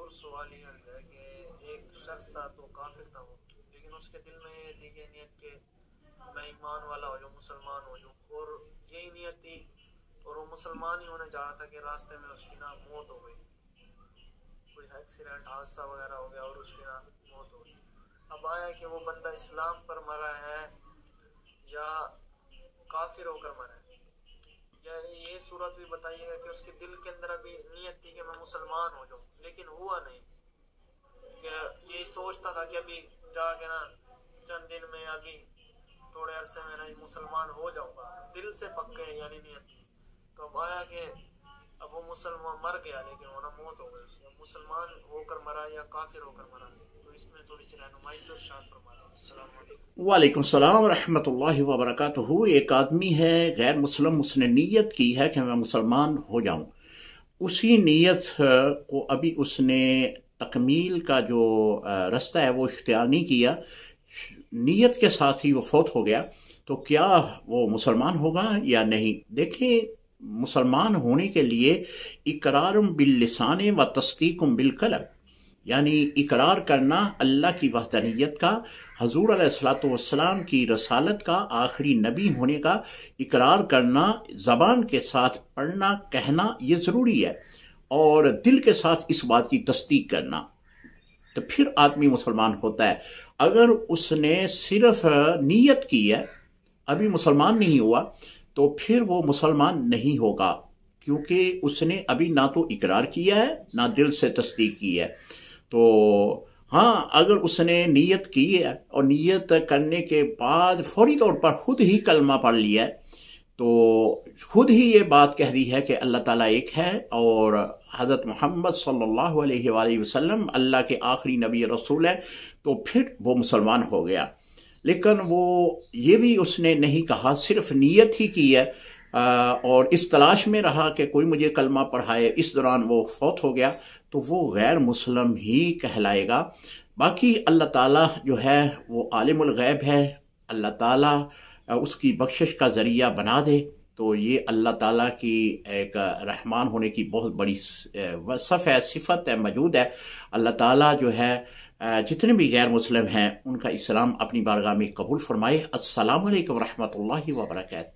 اور سوال یہ ہے کہ ایک شخص تھا تو کافر تھا وہ، لیکن اس کے دل میں یہ تھی کہ نیت کہ میں ایمان والا ہو جاؤں، مسلمان ہو جاؤں، اور یہی نیت تھی، اور وہ مسلمان ہی ہونے جا رہا تھا کہ راستے میں اس کی نا موت ہو گئی، کوئی ایکسیڈنٹ حادثہ وغیرہ ہو گیا اور اس کی نا موت ہو گئی۔ اب آیا کہ وہ بندہ اسلام پر مرا ہے یا کافر ہو کر مرا ہے، یا یہ صورت بھی بتائیے گا کہ اس کے دل کے اندر ابھی نیت تھی کہ میں مسلمان ہو جاؤں لیکن ہوا نہیں، کہ یہی سوچتا تھا کہ ابھی جا کے نا چند دن میں ابھی تھوڑے عرصے میں نا مسلمان ہو جاؤں گا، دل سے پکے یعنی نیت تھی۔ تو اب آیا کہ اب وہ مسلمان مر گیا لیکن وہ نا موت ہو گئی اس کی، مسلمان ہو کر مرا یا کافر ہو کر مرا، تو اس میں تھوڑی سی رہنمائی تو ارشاد فرما دیں۔ السلام علیکم۔ وعلیکم السلام ورحمۃ اللہ وبرکاتہ۔ ایک آدمی ہے غیر مسلم، اس نے نیت کی ہے کہ میں مسلمان ہو جاؤں، اسی نیت کو ابھی اس نے تکمیل کا جو رستہ ہے وہ اختیار نہیں کیا، نیت کے ساتھ ہی وہ فوت ہو گیا، تو کیا وہ مسلمان ہوگا یا نہیں؟ دیکھیں، مسلمان ہونے کے لیے اقرار باللسان و تصدیق بالقلب، یعنی اقرار کرنا اللہ کی وحدانیت کا، حضور علیہ الصلوۃ والسلام کی رسالت کا، آخری نبی ہونے کا اقرار کرنا، زبان کے ساتھ پڑھنا کہنا یہ ضروری ہے، اور دل کے ساتھ اس بات کی تصدیق کرنا، تو پھر آدمی مسلمان ہوتا ہے۔ اگر اس نے صرف نیت کی ہے، ابھی مسلمان نہیں ہوا، تو پھر وہ مسلمان نہیں ہوگا، کیونکہ اس نے ابھی نہ تو اقرار کیا ہے نہ دل سے تصدیق کی ہے۔ تو ہاں، اگر اس نے نیت کی ہے اور نیت کرنے کے بعد فوری طور پر خود ہی کلمہ پڑھ لیا ہے، تو خود ہی یہ بات کہہ دی ہے کہ اللہ تعالیٰ ایک ہے اور حضرت محمد صلی اللہ علیہ وآلہ وسلم اللہ کے آخری نبی رسول ہے، تو پھر وہ مسلمان ہو گیا۔ لیکن وہ یہ بھی اس نے نہیں کہا، صرف نیت ہی کی ہے اور اس تلاش میں رہا کہ کوئی مجھے کلمہ پڑھائے، اس دوران وہ فوت ہو گیا، تو وہ غیر مسلم ہی کہلائے گا۔ باقی اللہ تعالیٰ جو ہے وہ عالم الغیب ہے، اللہ تعالیٰ اس کی بخشش کا ذریعہ بنا دے، تو یہ اللہ تعالیٰ کی ایک رحمان ہونے کی بہت بڑی وصف ہے، صفت ہے، موجود ہے۔ اللہ تعالیٰ جو ہے جتنے بھی غیر مسلم ہیں ان کا اسلام اپنی بارگاہ میں قبول فرمائے۔ السلام علیکم ورحمۃ اللہ وبرکاتہ۔